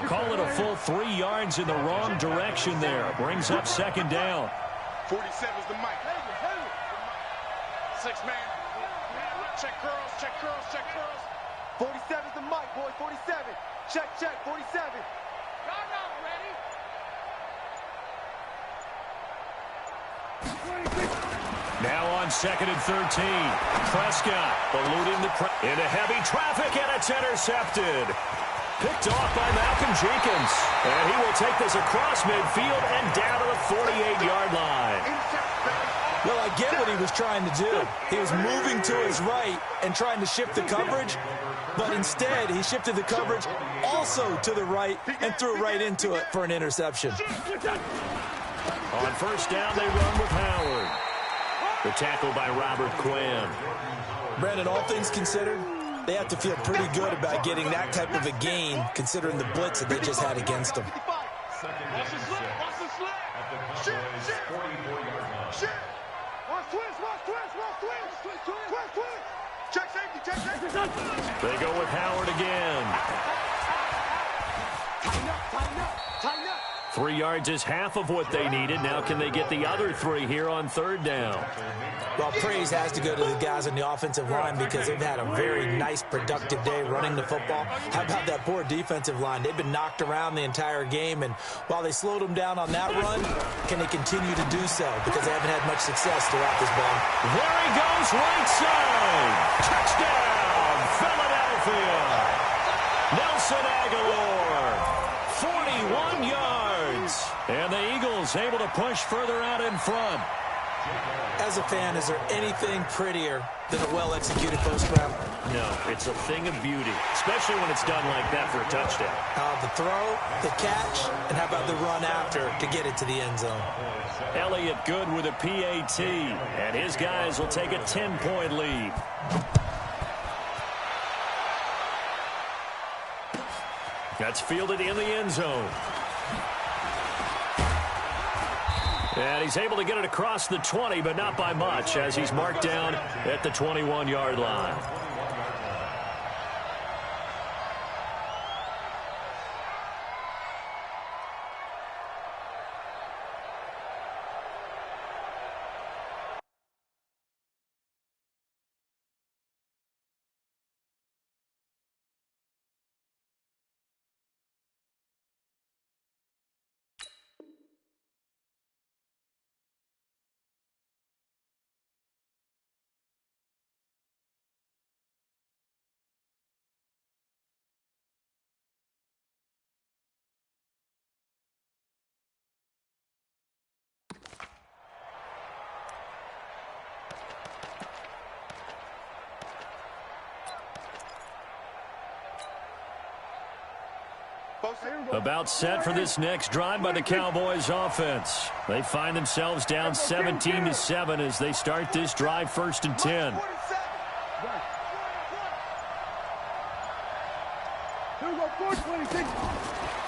Call it a full 3 yards in the wrong direction there. Brings up 2nd down. 47's the mic. 6 man. Check curls, check curls, check curls. 47's the mic, boy. 47. Check, 47. Y'all not ready. Now on 2nd and 13. Prescott eluding the into heavy traffic, and it's intercepted. Picked off by Malcolm Jenkins. And he will take this across midfield and down to the 48-yard line. Well, I get what he was trying to do. He was moving to his right and trying to shift the coverage, but instead he shifted the coverage also to the right and threw right into it for an interception. On first down, they run with Howard. The tackle by Robert Quinn. Brandon, all things considered, they have to feel pretty good about getting that type of a gain, considering the blitz that they just had against them. Watch the slip, watch the slip. Shit. 44-yard line. Shit. Watch twist, watch twist, watch twist. Twist. Check safety, check safety. They go with Howard again. Tighten up. 3 yards is half of what they needed. Now can they get the other 3 here on 3rd down? Well, praise has to go to the guys on the offensive line because they've had a very nice, productive day running the football. How about that poor defensive line? They've been knocked around the entire game, and while they slowed them down on that run, can they continue to do so? Because they haven't had much success throughout this ball. There he goes, right side. Touchdown, Philadelphia. Nelson Aguilar, 41 yards. And the Eagles able to push further out in front. As a fan, is there anything prettier than a well-executed post route? No, it's a thing of beauty, especially when it's done like that for a touchdown. The throw, the catch, and how about the run after to get it to the end zone? Elliott Good with a PAT, and his guys will take a 10-point lead. That's fielded in the end zone. And he's able to get it across the 20, but not by much, as he's marked down at the 21-yard line. About set for this next drive by the Cowboys offense. They find themselves down 17-7 as they start this drive 1st and 10.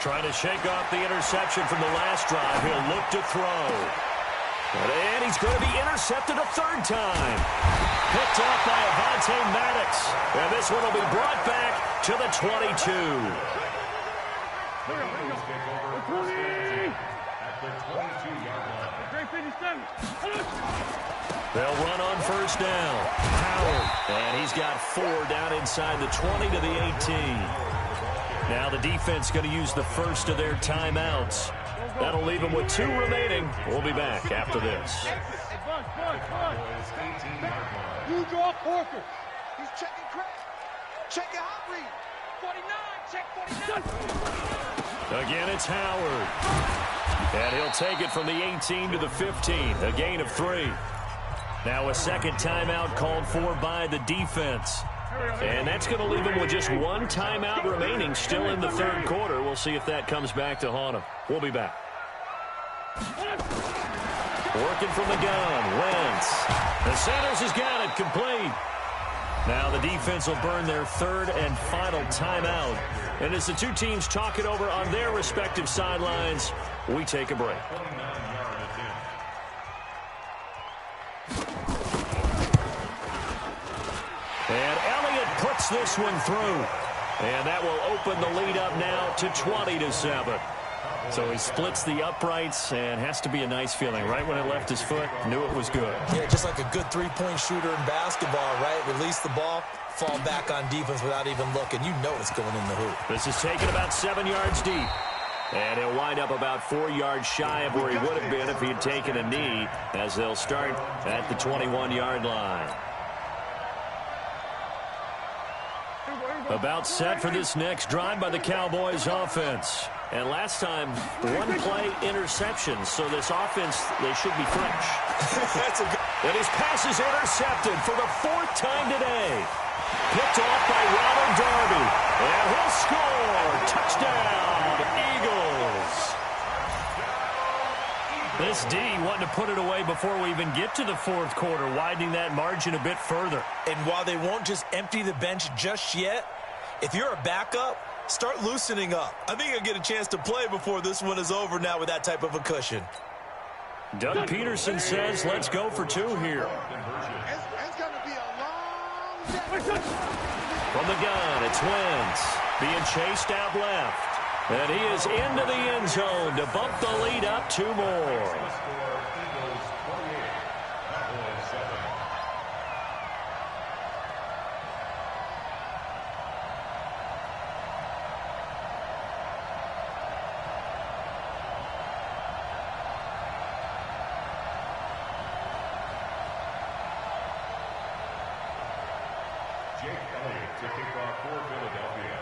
Trying to shake off the interception from the last drive. He'll look to throw. And he's going to be intercepted a 3rd time. Picked off by Avonte Maddox. And this one will be brought back to the 22. They'll run on first down. Howard. And he's got 4 down inside the 20 to the 18. Now the defense going to use the first of their timeouts. That'll leave them with 2 remaining. We'll be back after this. You draw Corker. He's checking crack. Check your hot read. 49, check 49. Again, it's Howard. And he'll take it from the 18 to the 15. A gain of 3. Now a second timeout called for by the defense. And that's going to leave him with just one timeout remaining still in the third quarter. We'll see if that comes back to haunt him. We'll be back. Working from the gun, Wentz. The Sanders has got it, complete. Now the defense will burn their third and final timeout. And as the two teams talk it over on their respective sidelines, we take a break. And Elliott puts this one through. And that will open the lead up now to 20-7. So he splits the uprights, and has to be a nice feeling. Right when it left his foot, knew it was good. Yeah, just like a good three-point shooter in basketball, right? Release the ball, fall back on defense without even looking. You know it's going in the hoop. This is taken about 7 yards deep. And he'll wind up about 4 yards shy of where he would have been if he had taken a knee, as they'll start at the 21-yard line. About set for this next drive by the Cowboys offense. And last time, one play interception. So this offense, they should be fresh. That's a good. And his pass is intercepted for the fourth time today. Picked off by Ronald Darby. And he'll score. Touchdown, Eagles. This D wanting to put it away before we even get to the fourth quarter, widening that margin a bit further. And while they won't just empty the bench just yet, if you're a backup, start loosening up. I think you'll get a chance to play before this one is over now with that type of a cushion. Doug Peterson says, let's go for two here. It's going to be a long day. From the gun, it's Wentz being chased out left. And he is into the end zone to bump the lead up two more. To kick off for Philadelphia.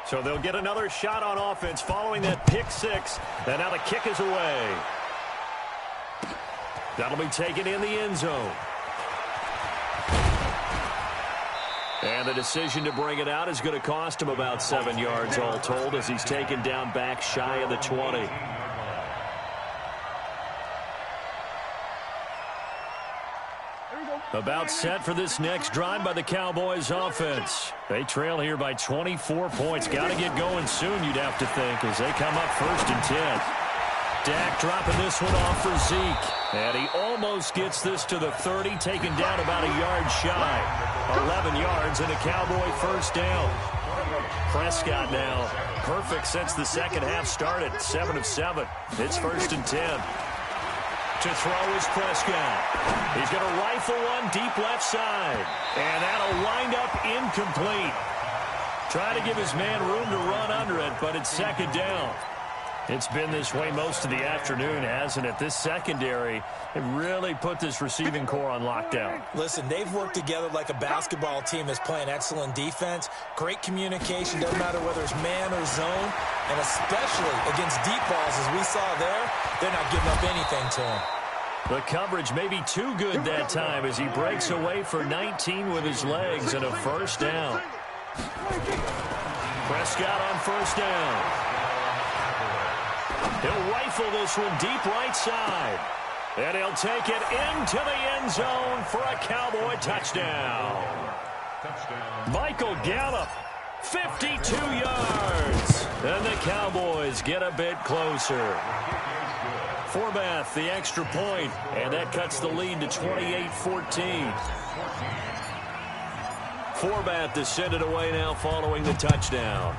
So they'll get another shot on offense following that pick six. And now the kick is away. That'll be taken in the end zone. And the decision to bring it out is going to cost him about 7 yards all told, as he's taken down back shy of the 20. About set for this next drive by the Cowboys offense. They trail here by 24 points. Got to get going soon, you'd have to think, as they come up 1st and 10. Dak dropping this one off for Zeke. And he almost gets this to the 30, taken down about a yard shy. 11 yards and a Cowboy first down. Prescott now perfect since the second half started. 7 of 7. It's 1st and 10. To throw is Prescott. He's going to rifle one deep left side. And that'll wind up incomplete. Trying to give his man room to run under it, but it's 2nd down. It's been this way most of the afternoon, hasn't it? This secondary, it really put this receiving core on lockdown. Listen, they've worked together like a basketball team that's playing excellent defense. Great communication, doesn't matter whether it's man or zone. And especially against deep balls, as we saw there, they're not giving up anything to him. The coverage may be too good that time as he breaks away for 19 with his legs and a first down. Prescott on first down. He'll rifle this one deep right side. And he'll take it into the end zone for a Cowboy touchdown. Michael Gallup, 52 yards. And the Cowboys get a bit closer. Forbath, the extra point, and that cuts the lead to 28-14. Forbath to send it away now following the touchdown.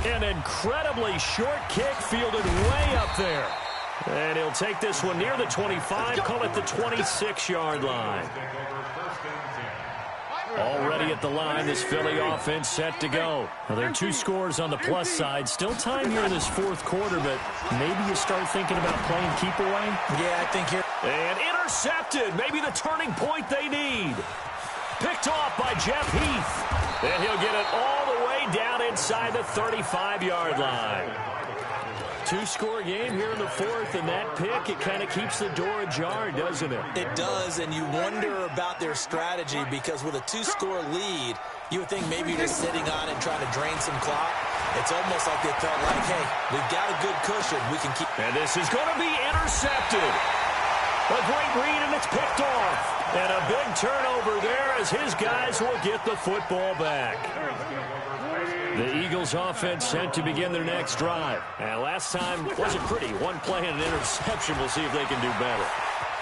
An incredibly short kick fielded way up there. And he'll take this one near the 25, call it the 26-yard line. Already at the line, this Philly offense set to go. Now, there are 2 scores on the plus side. Still time here in this 4th quarter, but maybe you start thinking about playing keep away. Yeah, I think here. And intercepted. Maybe the turning point they need. Picked off by Jeff Heath. And he'll get it all the way down inside the 35-yard line. Two-score game here in the fourth, and that pick, it kind of keeps the door ajar, doesn't it? It does, and you wonder about their strategy because with a two-score lead, you would think maybe you're just sitting on it and trying to drain some clock. It's almost like they felt like, hey, we've got a good cushion. We can keep. And this is going to be intercepted. A great read, and it's picked off. And a big turnover there as his guys will get the football back. The Eagles offense set to begin their next drive. And last time wasn't pretty. One play and an interception. We'll see if they can do better.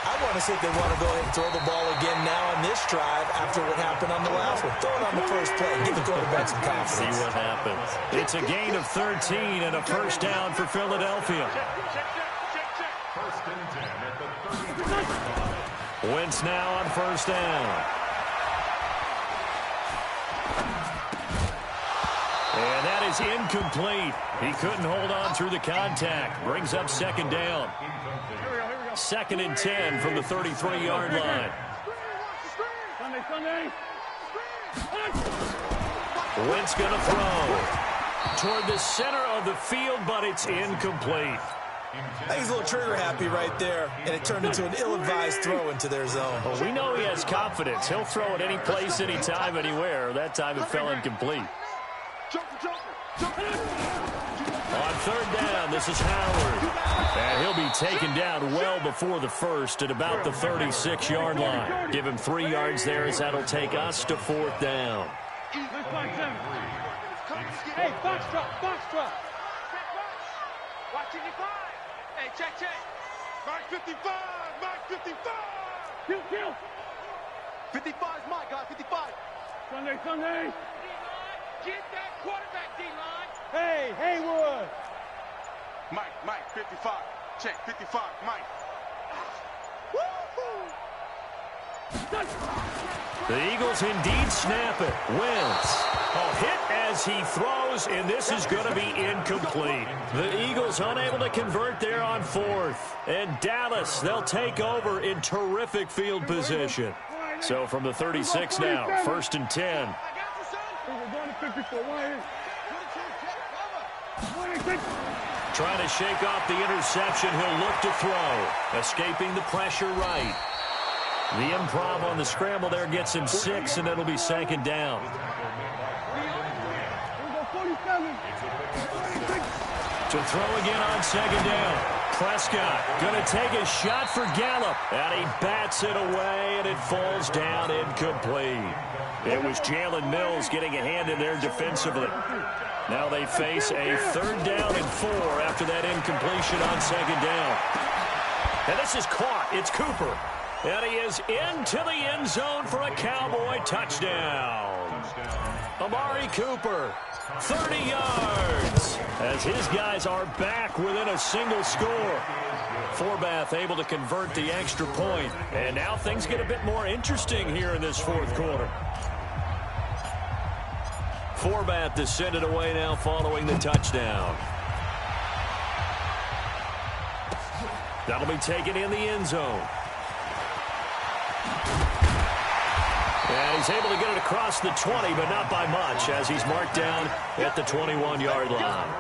I want to see if they want to go ahead and throw the ball again now on this drive after what happened on the last one. Throw it on the first play. Give the quarterback some confidence. See what happens. It's a gain of 13 and a first down for Philadelphia. First and 10 at the 30. Wentz now on first down. And that is incomplete. He couldn't hold on through the contact. Brings up second down. Second and 10 from the 33-yard line. Wentz going to throw toward the center of the field, but it's incomplete. I think he's a little trigger happy right there, and it turned into an ill-advised throw into their zone. Well, we know he has confidence. He'll throw it any place, anytime, anywhere. That time it fell incomplete. On third down, this is Howard. And he'll be taken down well before the first at about the 36-yard line. Give him 3 yards there as that'll take us to fourth down. Hey, box drop. Watch 55. Hey, check. Mark 55. Mark 55. Kill. 55 is my guy. 55. Sunday. Get that quarterback, D-line. Hey, Haywood. Mike, 55. Check, 55, Mike. Woo-hoo! The Eagles indeed snap it. Wentz. A hit as he throws, and this is going to be incomplete. The Eagles unable to convert there on fourth. And Dallas, they'll take over in terrific field position. So from the 36 now, first and 10. Trying to shake off the interception. He'll look to throw. Escaping the pressure right. The improv on the scramble there gets him 6, and it'll be second down. To throw again on second down. Prescott going to take a shot for Gallup. And he bats it away, and it falls down incomplete. It was Jalen Mills getting a hand in there defensively. Now they face a third down and 4 after that incompletion on second down. And this is caught. It's Cooper. And he is into the end zone for a Cowboy touchdown. Amari Cooper, 30 yards, as his guys are back within a single score. Forbath able to convert the extra point. And now things get a bit more interesting here in this fourth quarter. Forbath to send it away now following the touchdown. That'll be taken in the end zone. And he's able to get it across the 20, but not by much, as he's marked down at the 21-yard line.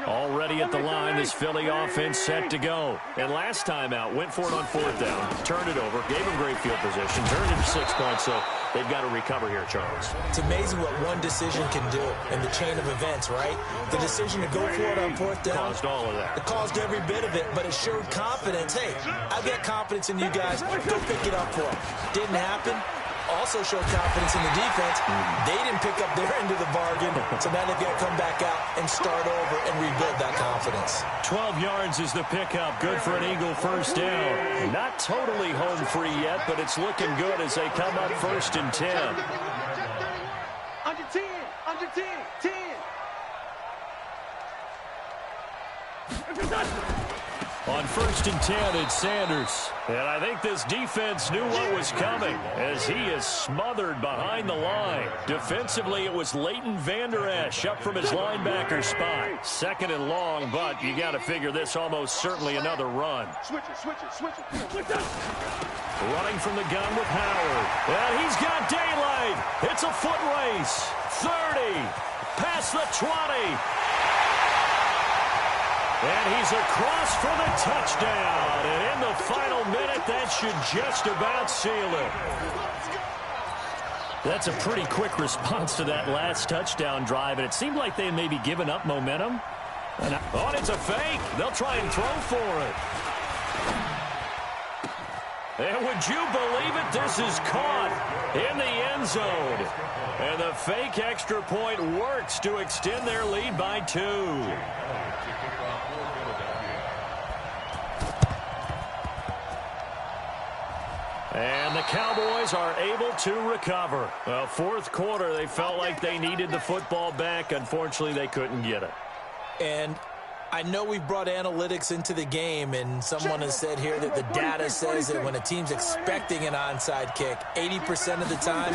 Already at the line, this Philly offense set to go. And last time out, went for it on fourth down, turned it over, gave him great field position, turned it to 6 points, so they've got to recover here, Charles. It's amazing what one decision can do in the chain of events, right? The decision to go for it on fourth down. Caused all of that. It caused every bit of it, but it showed confidence. Hey, I've got confidence in you guys. Go pick it up for them. Didn't happen. Also showed confidence in the defense. They didn't pick up their end of the bargain, so now they've got to come back out and start over and rebuild that confidence. 12 yards is the pickup. Good for an Eagle first down. Not totally home free yet, but it's looking good as they come up first and 10. Under 10, 10. On first and 10, it's Sanders. And I think this defense knew what was coming as he is smothered behind the line. Defensively, it was Leighton Vander Esch up from his linebacker spot. Second and long, but you got to figure this almost certainly another run. Switch it. Running from the gun with Howard. And he's got daylight. It's a foot race. 30. past the 20. And he's across for the touchdown. And in the final minute, that should just about seal it. That's a pretty quick response to that last touchdown drive, and it seemed like they had maybe given up momentum. And it's a fake. They'll try and throw for it. And would you believe it? This is caught in the end zone. And the fake extra point works to extend their lead by 2. And the Cowboys are able to recover. Well, fourth quarter, they felt like they needed the football back. Unfortunately, they couldn't get it. And I know we've brought analytics into the game, and someone has said here that the data says that when a team's expecting an onside kick, 80% of the time,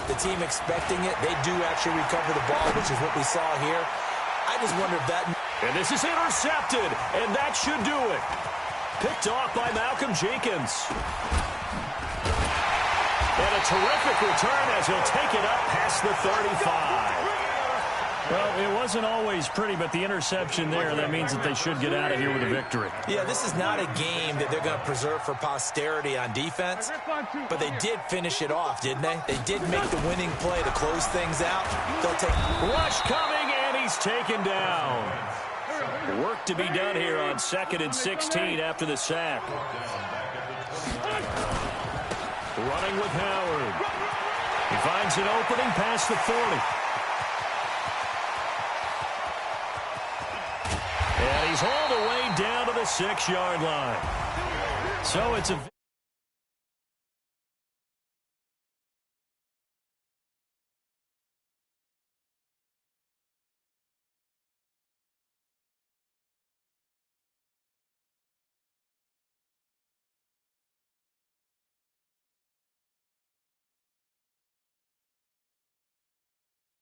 the team expecting it, they do actually recover the ball, which is what we saw here. I just wonder if that... And this is intercepted, and that should do it. Picked off by Malcolm Jenkins. And a terrific return as he'll take it up past the 35. Well, it wasn't always pretty, but the interception there, that means that they should get out of here with a victory. Yeah, this is not a game that they're going to preserve for posterity on defense, but they did finish it off, didn't they? They did make the winning play to close things out. They'll take... Rush coming, and he's taken down. Work to be done here on 2nd and 16 after the sack. Running with Howard. He finds an opening past the 40. And he's hauled away down to the 6-yard line. So it's a...